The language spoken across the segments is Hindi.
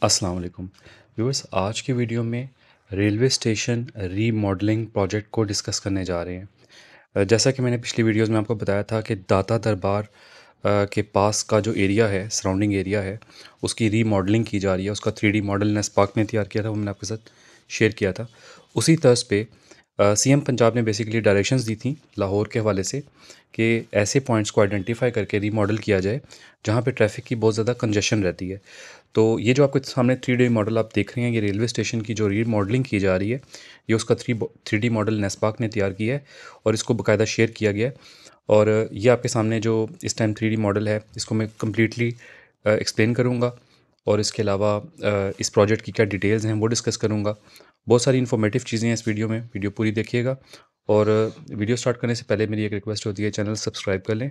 अस्सलाम वालेकुम व्यूअर्स। आज की वीडियो में रेलवे स्टेशन रीमॉडलिंग प्रोजेक्ट को डिस्कस करने जा रहे हैं। जैसा कि मैंने पिछली वीडियोस में आपको बताया था कि दाता दरबार के पास का जो एरिया है, सराउंडिंग एरिया है, उसकी रीमॉडलिंग की जा रही है। उसका 3D मॉडल नेस्पार्क ने तैयार किया था, वो मैंने आपके साथ शेयर किया था। उसी तर्ज पे सीएम पंजाब ने बेसिकली डायरेक्शंस दी थी लाहौर के हवाले से कि ऐसे पॉइंट्स को आइडेंटिफाई करके रीमॉडल किया जाए जहाँ पे ट्रैफिक की बहुत ज़्यादा कंजेशन रहती है। तो ये जो आपके सामने 3D मॉडल आप देख रहे हैं, ये रेलवे स्टेशन की जो रीमॉडलिंग की जा रही है, ये उसका 3D मॉडल नेस्पार्क ने तैयार किया है और इसको बाकायदा शेयर किया गया है। और ये आपके सामने जो इस टाइम 3D मॉडल है, इसको मैं कम्प्लीटली एक्सप्लेन करूँगा और इसके अलावा इस प्रोजेक्ट की क्या डिटेल्स हैं वो डिस्कस करूँगा। बहुत सारी इन्फॉर्मेटिव चीज़ें हैं इस वीडियो में, वीडियो पूरी देखिएगा। और वीडियो स्टार्ट करने से पहले मेरी एक रिक्वेस्ट होती है, चैनल सब्सक्राइब कर लें।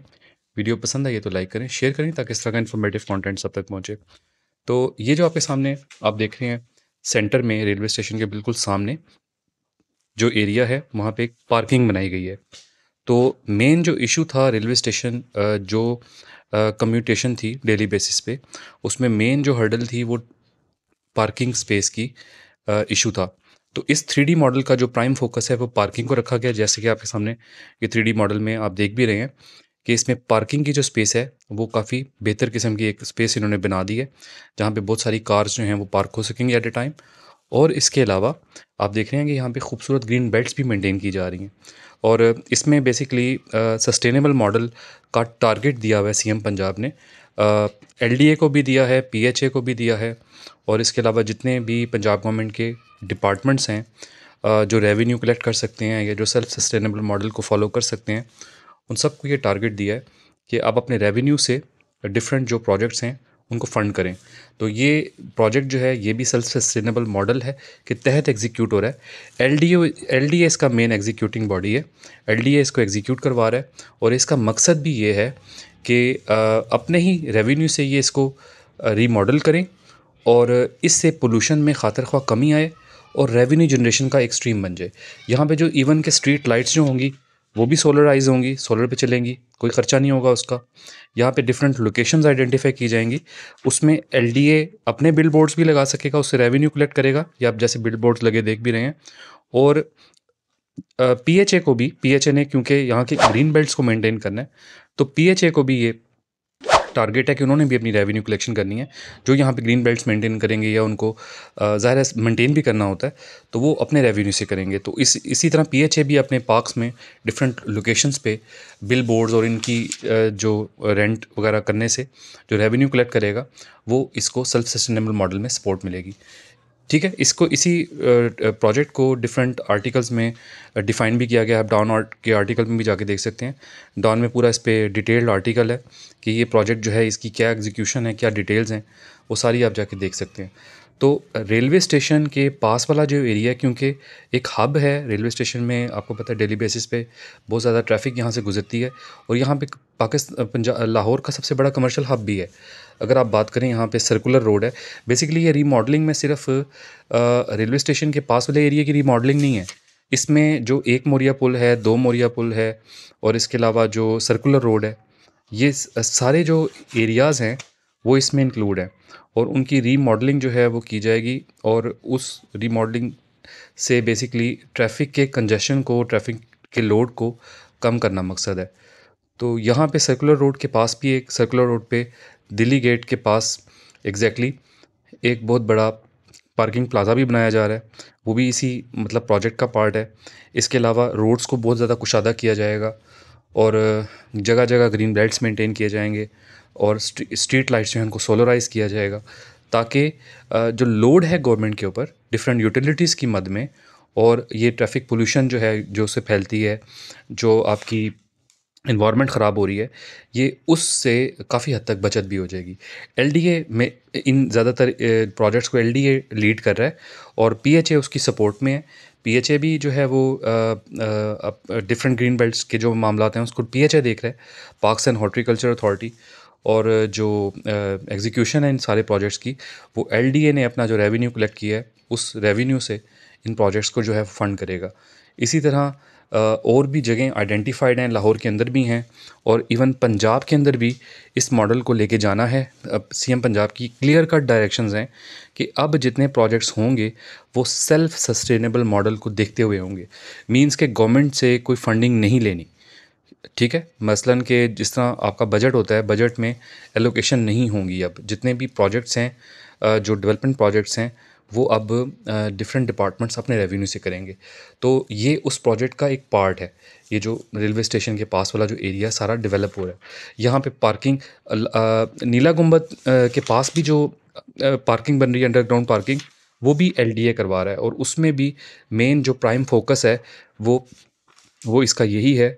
वीडियो पसंद आई है तो लाइक करें, शेयर करें ताकि इस तरह का इन्फॉर्मेटिव कंटेंट सब तक पहुँचे। तो ये जो आपके सामने आप देख रहे हैं, सेंटर में रेलवे स्टेशन के बिल्कुल सामने जो एरिया है वहाँ पे एक पार्किंग बनाई गई है। तो मेन जो इशू था रेलवे स्टेशन जो कम्यूटेशन थी डेली बेसिस पे, उसमें मेन जो हर्डल थी वो पार्किंग स्पेस की इशू था। तो इस 3D मॉडल का जो प्राइम फोकस है वो पार्किंग को रखा गया। जैसे कि आपके सामने ये 3D मॉडल में आप देख भी रहे हैं कि इसमें पार्किंग की जो स्पेस है वो काफ़ी बेहतर किस्म की एक स्पेस इन्होंने बना दी है, जहाँ पे बहुत सारी कार्स जो हैं वो पार्क हो सकेंगी एट ए टाइम। और इसके अलावा आप देख रहे हैं कि यहाँ पे खूबसूरत ग्रीन बेल्ट्स भी मेंटेन की जा रही हैं। और इसमें बेसिकली सस्टेनेबल मॉडल का टारगेट दिया हुआ है सीएम पंजाब ने। एलडीए को भी दिया है, पीएचए को भी दिया है, और इसके अलावा जितने भी पंजाब गवर्नमेंट के डिपार्टमेंट्स हैं जो रेवेन्यू कलेक्ट कर सकते हैं या जो सेल्फ सस्टेनेबल मॉडल को फॉलो कर सकते हैं, उन सबको ये टारगेट दिया है कि आप अपने रेवेन्यू से डिफरेंट जो प्रोजेक्ट्स हैं उनको फ़ंड करें। तो ये प्रोजेक्ट जो है ये भी सेल्फ सस्टेनेबल मॉडल है के तहत एग्जीक्यूट हो रहा है। एलडीए इसका मेन एग्जीक्यूटिंग बॉडी है। एलडीए इसको एग्जीक्यूट करवा रहा है और इसका मकसद भी ये है कि अपने ही रेवेन्यू से ये इसको रीमॉडल करें और इससे पोल्यूशन में खातिर ख्वाह कमी आए और रेवेन्यू जनरेशन का एक स्ट्रीम बन जाए। यहाँ पे जो इवन के स्ट्रीट लाइट्स जो होंगी वो भी सोलराइज होंगी, सोलर पे चलेंगी, कोई ख़र्चा नहीं होगा उसका। यहाँ पे डिफरेंट लोकेशंस आइडेंटिफाई की जाएंगी, उसमें एलडीए अपने बिल बोर्ड्स भी लगा सकेगा, उससे रेवेन्यू कलेक्ट करेगा। या आप जैसे बिल बोर्ड्स लगे देख भी रहे हैं। और पीएचए को भी, पीएचए ने क्योंकि यहाँ के ग्रीन बेल्ट्स को मेंटेन करना है, तो पीएचए को भी ये टारगेट है कि उन्होंने भी अपनी रेवेन्यू कलेक्शन करनी है। जो यहाँ पे ग्रीन बेल्ट्स मेंटेन करेंगे या उनको ज़ाहिर है मेंटेन भी करना होता है, तो वो अपने रेवेन्यू से करेंगे। तो इसी तरह पीएचए भी अपने पार्क्स में डिफरेंट लोकेशंस पे बिल बोर्ड्स और इनकी जो रेंट वगैरह करने से जो रेवेन्यू कलेक्ट करेगा, वो इसको सेल्फ सस्टेनेबल मॉडल में सपोर्ट मिलेगी। ठीक है, इसको इसी प्रोजेक्ट को डिफरेंट आर्टिकल्स में डिफ़ाइन भी किया गया है। आप डॉन आर्ट के आर्टिकल में भी जाके देख सकते हैं। डॉन में पूरा इस पे डिटेल्ड आर्टिकल है कि ये प्रोजेक्ट जो है इसकी क्या एग्जीक्यूशन है, क्या डिटेल्स हैं, वो सारी आप जाके देख सकते हैं। तो रेलवे स्टेशन के पास वाला जो एरिया है, क्योंकि एक हब है रेलवे स्टेशन में, आपको पता है डेली बेसिस पे बहुत ज़्यादा ट्रैफिक यहाँ से गुजरती है और यहाँ पे पाकिस्तान पंजाब लाहौर का सबसे बड़ा कमर्शियल हब भी है। अगर आप बात करें, यहाँ पे सर्कुलर रोड है। बेसिकली ये रीमॉडलिंग में सिर्फ रेलवे स्टेशन के पास वाले एरिया की रीमॉडलिंग नहीं है, इसमें जो एक मोरिया पुल है, दो मोरिया पुल है और इसके अलावा जो सर्कुलर रोड है, ये सारे जो एरियाज़ हैं वो इसमें इंक्लूड हैं और उनकी रीमॉडलिंग जो है वो की जाएगी। और उस रीमॉडलिंग से बेसिकली ट्रैफिक के कंजेशन को, ट्रैफिक के लोड को कम करना मकसद है। तो यहाँ पे सर्कुलर रोड के पास भी, एक सर्कुलर रोड पे दिल्ली गेट के पास एग्जैक्टली एक बहुत बड़ा पार्किंग प्लाज़ा भी बनाया जा रहा है, वो भी इसी मतलब प्रोजेक्ट का पार्ट है। इसके अलावा रोड्स को बहुत ज़्यादा कुशादा किया जाएगा और जगह जगह ग्रीन बेल्ट्स मेंटेन किए जाएंगे और स्ट्रीट लाइट्स जो हैं उनको सोलराइज़ किया जाएगा, ताकि जो लोड है गवर्नमेंट के ऊपर डिफरेंट यूटिलिटीज़ की मद में, और ये ट्रैफिक पोल्यूशन जो है जो उससे फैलती है, जो आपकी इन्वायरमेंट ख़राब हो रही है, ये उससे काफ़ी हद तक बचत भी हो जाएगी। एलडीए में इन ज़्यादातर प्रोजेक्ट्स को एलडीए लीड कर रहा है और पीएचए उसकी सपोर्ट में है। पीएचए भी जो है वो डिफरेंट ग्रीन बेल्ट्स के जो मामलात हैं उसको पीएचए देख रहा है, पार्क्स एंड हॉर्टिकल्चर अथॉरिटी। और जो एग्जीक्यूशन है इन सारे प्रोजेक्ट्स की, वो एलडीए ने अपना जो रेवेन्यू कलेक्ट किया है उस रेवेन्यू से इन प्रोजेक्ट्स को जो है फ़ंड करेगा। इसी तरह और भी जगह आइडेंटिफाइड हैं, लाहौर के अंदर भी हैं और इवन पंजाब के अंदर भी इस मॉडल को लेके जाना है। अब सीएम पंजाब की क्लियर कट डायरेक्शंस हैं कि अब जितने प्रोजेक्ट्स होंगे वो सेल्फ सस्टेनेबल मॉडल को देखते हुए होंगे। मींस के गवर्नमेंट से कोई फंडिंग नहीं लेनी, ठीक है। मसलन कि जिस तरह आपका बजट होता है, बजट में एलोकेशन नहीं होंगी। अब जितने भी प्रोजेक्ट्स हैं, जो डेवलपमेंट प्रोजेक्ट्स हैं, वो अब डिफरेंट डिपार्टमेंट्स अपने रेवेन्यू से करेंगे। तो ये उस प्रोजेक्ट का एक पार्ट है। ये जो रेलवे स्टेशन के पास वाला जो एरिया सारा डेवलप हो रहा है, यहाँ पे पार्किंग नीला गुंबद के पास भी जो पार्किंग बन रही है, अंडरग्राउंड पार्किंग, वो भी एलडीए करवा रहा है। और उसमें भी मेन जो प्राइम फोकस है वो इसका यही है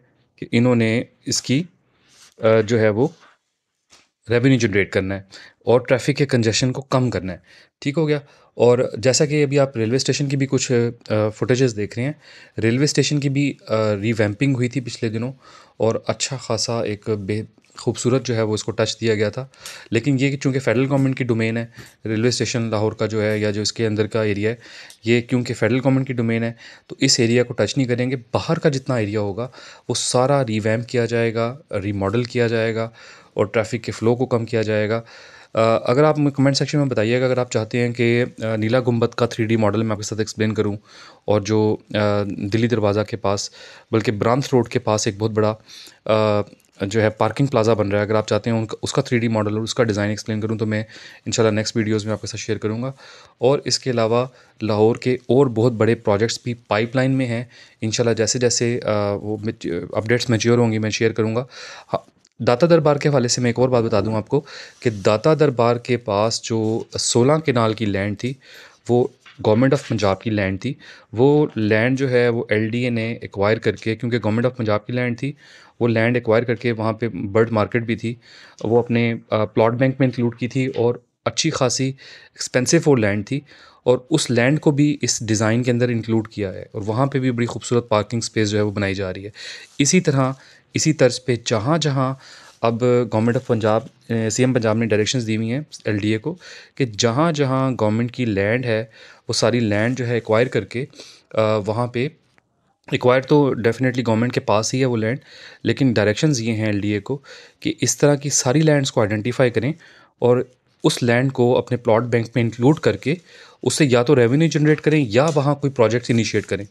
कि इन्होंने इसकी जो है वो रेवेन्यू जनरेट करना है और ट्रैफिक के कंजेशन को कम करना है। ठीक हो गया। और जैसा कि अभी आप रेलवे स्टेशन की भी कुछ फुटेजेस देख रहे हैं, रेलवे स्टेशन की भी रिवैम्पिंग हुई थी पिछले दिनों और अच्छा खासा एक बे खूबसूरत जो है वो इसको टच दिया गया था। लेकिन ये कि चूँकि फेडरल गवर्नमेंट की डोमेन है, रेलवे स्टेशन लाहौर का जो है या जो इसके अंदर का एरिया है, ये क्योंकि फेडरल गवर्नमेंट की डोमेन है तो इस एरिया को टच नहीं करेंगे। बाहर का जितना एरिया होगा वो सारा रिवैम्प किया जाएगा, रीमॉडल किया जाएगा और ट्रैफिक के फ़्लो को कम किया जाएगा। अगर आप कमेंट सेक्शन में बताइएगा अगर आप चाहते हैं कि नीला गुंबद का 3D मॉडल मैं आपके साथ एक्सप्लेन करूं। और जो दिल्ली दरवाज़ा के पास, बल्कि ब्रांथ रोड के पास एक बहुत बड़ा जो है पार्किंग प्लाज़ा बन रहा है, अगर आप चाहते हैं उनका उसका 3D मॉडल और उसका डिज़ाइन एक्सप्लेन करूं तो मैं इंशाल्लाह नेक्स्ट वीडियोज़ में आपके साथ शेयर करूंगा। और इसके अलावा लाहौर के और बहुत बड़े प्रोजेक्ट्स भी पाइपलाइन में हैं। इंशाल्लाह जैसे जैसे वो अपडेट्स मैच्योर होंगी मैं शेयर करूँगा। हाँ, दाता दरबार के हवाले से मैं एक और बात बता दूं आपको कि दाता दरबार के पास जो 16 केनाल की लैंड थी, वो गवर्नमेंट ऑफ पंजाब की लैंड थी। वो लैंड जो है वो एलडीए ने एक्वायर करके, क्योंकि गवर्नमेंट ऑफ पंजाब की लैंड थी, वो लैंड एक्वायर करके वहाँ पे बर्ड मार्केट भी थी, वो अपने प्लॉट बैंक में इंक्लूड की थी और अच्छी खासी एक्सपेंसिव वो लैंड थी। और उस लैंड को भी इस डिज़ाइन के अंदर इंक्लूड किया है और वहाँ पे भी बड़ी खूबसूरत पार्किंग स्पेस जो है वो बनाई जा रही है। इसी तरह इसी तर्ज पे जहाँ जहाँ अब government of Punjab, CM Punjab ने डायरेक्शंस दी हुई हैं एलडीए को कि जहाँ जहाँ गवर्नमेंट की लैंड है वो सारी लैंड जो है एक्वायर करके वहाँ पे, एक्वायर तो डेफिनेटली गवर्नमेंट के पास ही है वो लैंड, लेकिन डायरेक्शंस ये हैं एलडीए को कि इस तरह की सारी लैंड्स को आइडेंटिफाई करें और उस लैंड को अपने प्लॉट बैंक में इंक्लूड करके उससे या तो रेवेन्यू जनरेट करें या वहाँ कोई प्रोजेक्ट्स इनिशिएट करें।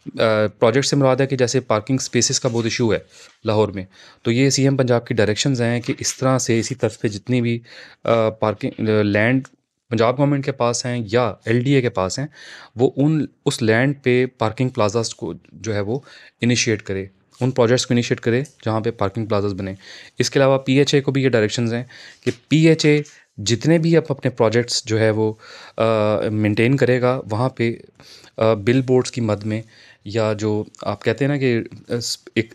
प्रोजेक्ट से मुराद है कि जैसे पार्किंग स्पेसेस का बहुत इशू है लाहौर में, तो ये सीएम पंजाब की डायरेक्शंस हैं कि इस तरह से इसी तरफ पे जितनी भी पार्किंग लैंड पंजाब गवर्नमेंट के पास हैं या एलडीए के पास हैं, वो उन उस लैंड पे पार्किंग प्लाजास को जो है वो इनिशिएट करे, उन प्रोजेक्ट्स को इनिशिएट करे जहाँ पे पार्किंग प्लाजास बने। इसके अलावा पीएचए को भी ये डायरेक्शंस हैं कि पीएचए जितने भी आप अपने प्रोजेक्ट्स जो है वो मेंटेन करेगा वहाँ पे बिल बोर्ड्स की मद में, या जो आप कहते हैं ना कि एक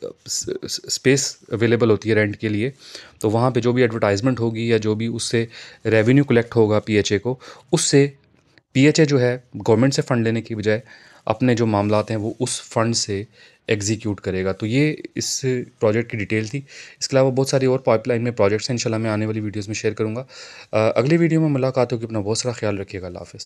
स्पेस अवेलेबल होती है रेंट के लिए, तो वहाँ पे जो भी एडवर्टाइजमेंट होगी या जो भी उससे रेवेन्यू कलेक्ट होगा पीएचए को, उससे पीएचए जो है गवर्नमेंट से फ़ंड लेने की बजाय अपने जो मामलात हैं वो उस फंड से एग्जीक्यूट करेगा। तो ये इस प्रोजेक्ट की डिटेल थी। इसके अलावा बहुत सारी और पाइपलाइन में प्रोजेक्ट्स हैं, इंशाल्लाह मैं आने वाली वीडियोज़ में शेयर करूँगा। अगली वीडियो में मुलाकात होगी। अपना बहुत सारा ख्याल रखिएगा। अल्लाह हाफ़िज़।